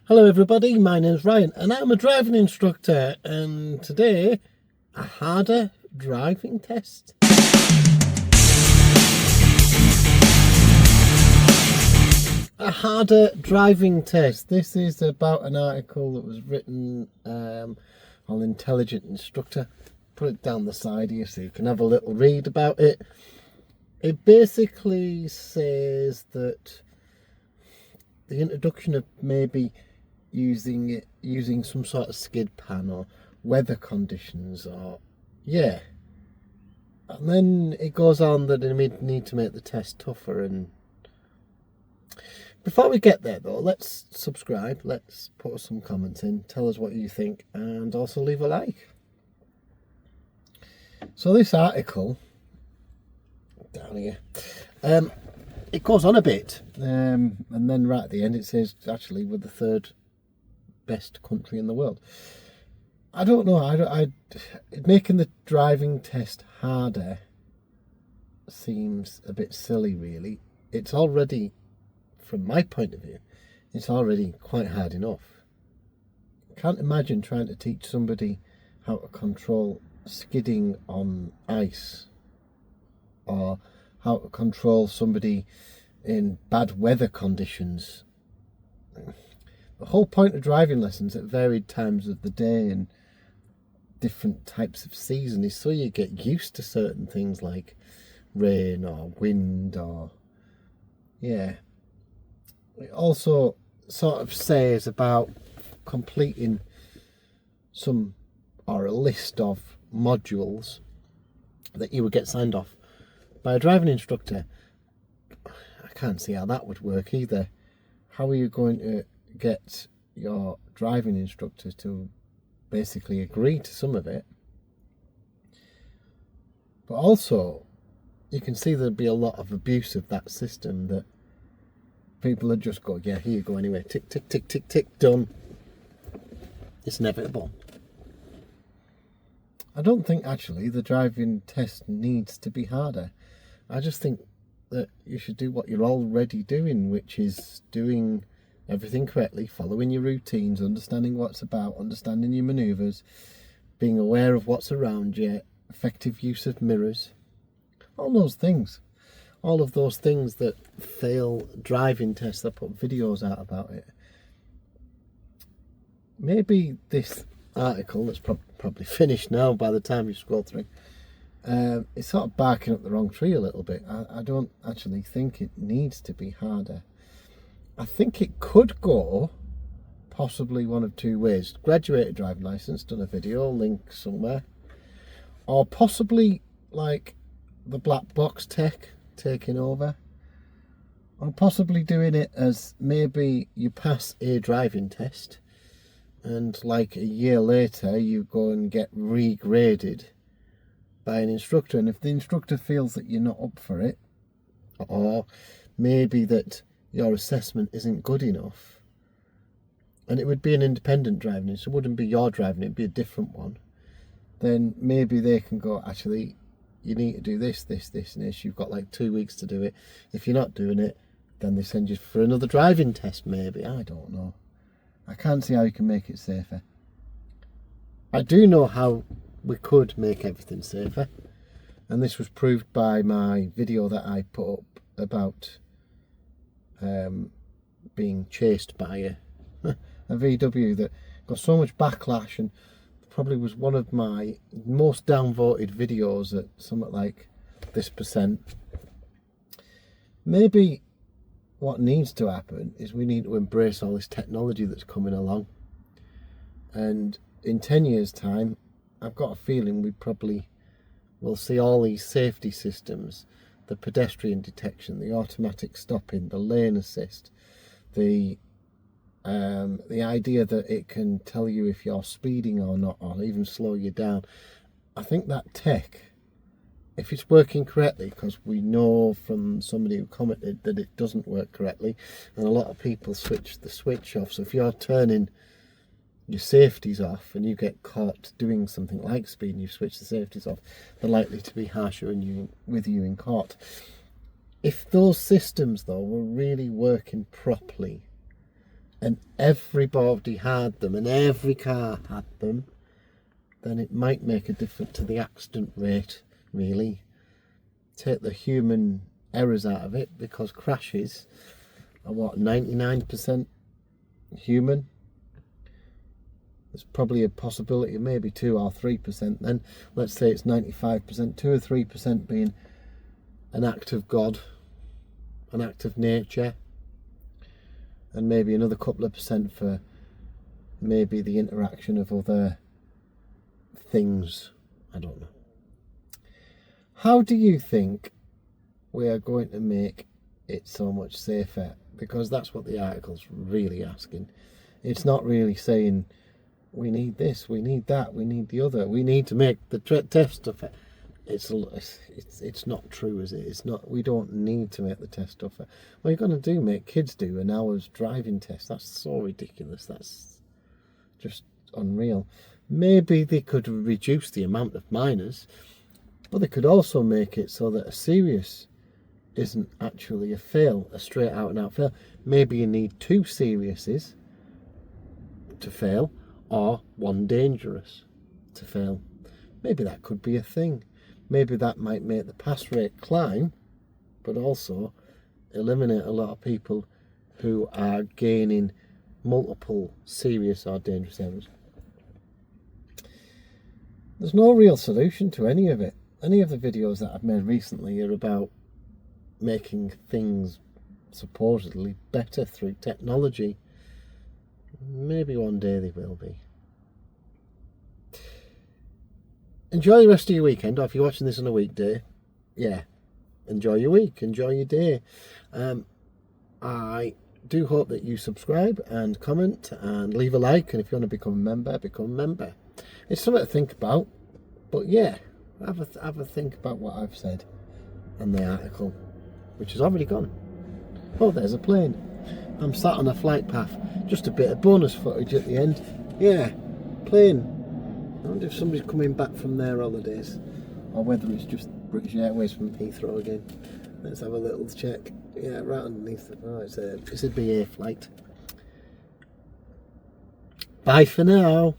Hello everybody, my name's Ryan and I'm a driving instructor, and today a harder driving test. A harder driving test. This is about an article that was written on Intelligent Instructor. Put it down the side here so you can have a little read about it. It basically says that the introduction of maybe using some sort of skid pan or weather conditions, or and then it goes on that they need to make the test tougher. And before we get there though, let's subscribe, let's put some comments in, tell us what you think, and also leave a like. So this article down here, it goes on a bit, and then right at the end it says actually we're the third best country in the world. I don't know. Making the driving test harder seems a bit silly, really. It's already, from my point of view, it's already quite hard enough. I can't imagine trying to teach somebody how to control skidding on ice, or how to control somebody in bad weather conditions. The whole point of driving lessons at varied times of the day and different types of season is so you get used to certain things like rain or wind, or it also sort of says about completing some or a list of modules that you would get signed off by a driving instructor. I can't see how that would work either. How are you going to get your driving instructor to basically agree to some of it? But also, you can see there'd be a lot of abuse of that system, that people would just go, yeah, here you go anyway, tick, tick, tick, tick, tick, done. It's inevitable. I don't think actually the driving test needs to be harder. I just think that you should do what you're already doing, which is doing everything correctly, following your routines, understanding what it's about, understanding your manoeuvres, being aware of what's around you, effective use of mirrors, all those things. All of those things that fail driving tests. I put videos out about it. Maybe this article, that's probably finished now by the time you scroll through, it's sort of barking up the wrong tree a little bit. I don't actually think it needs to be harder. I think it could go possibly one of two ways. Graduated driving licence, done a video, link somewhere. Or possibly like the black box tech taking over. Or possibly doing it as maybe you pass a driving test and like a year later you go and get regraded by an instructor. And if the instructor feels that you're not up for it, or maybe that your assessment isn't good enough, and it would be an independent driving, so it wouldn't be your driving, it'd be a different one, then maybe they can go, actually you need to do this, this, this and this, you've got like 2 weeks to do it. If you're not doing it, then they send you for another driving test maybe. I don't know. I can't see how you can make it safer. I do know how we could make everything safer, and this was proved by my video that I put up about being chased by a VW that got so much backlash, and probably was one of my most downvoted videos at something like this %. Maybe what needs to happen is we need to embrace all this technology that's coming along, and in 10 years time I've got a feeling we probably will see all these safety systems, the pedestrian detection, the automatic stopping, the lane assist, the idea that it can tell you if you're speeding or not, or even slow you down. I think that tech, if it's working correctly, because we know from somebody who commented that it doesn't work correctly, and a lot of people switch the switch off. So if you're turning your safeties off and you get caught doing something like speed and you switch the safeties off, they're likely to be harsher with you in court. If those systems though were really working properly and everybody had them and every car had them, then it might make a difference to the accident rate, really. Take the human errors out of it, because crashes are what, 99% human. There's probably a possibility of maybe 2 or 3%. Then let's say it's 95%, 2 or 3% being an act of God, an act of nature, and maybe another couple of percent for maybe the interaction of other things. I don't know. How do you think we are going to make it so much safer? Because that's what the article's really asking. It's not really saying we need this, we need that, we need the other, we need to make the test stuff. It's not true, is it? It's not. We don't need to make the test tougher. What you're going to do, make kids do an hour's driving test. That's so ridiculous. That's just unreal. Maybe they could reduce the amount of minors, but they could also make it so that a serious isn't actually a fail, a straight out and out fail. Maybe you need 2 seriouses to fail, or 1 dangerous to fail. Maybe that could be a thing. Maybe that might make the pass rate climb, but also eliminate a lot of people who are gaining multiple serious or dangerous errors. There's no real solution to any of it. Any of the videos that I've made recently are about making things supposedly better through technology. Maybe one day they will be. Enjoy the rest of your weekend, or if you're watching this on a weekday, yeah, enjoy your week, enjoy your day. I do hope that you subscribe and comment and leave a like, and if you want to become a member, become a member. It's something to think about, but yeah, have a think about what I've said and the article, which has already gone. Oh, there's a plane. I'm sat on a flight path. Just a bit of bonus footage at the end. Yeah, plane. I wonder if somebody's coming back from their holidays, or whether it's just British Airways from Heathrow again. Let's have a little check. Yeah, right underneath it. Oh, it's a BA flight. Bye for now.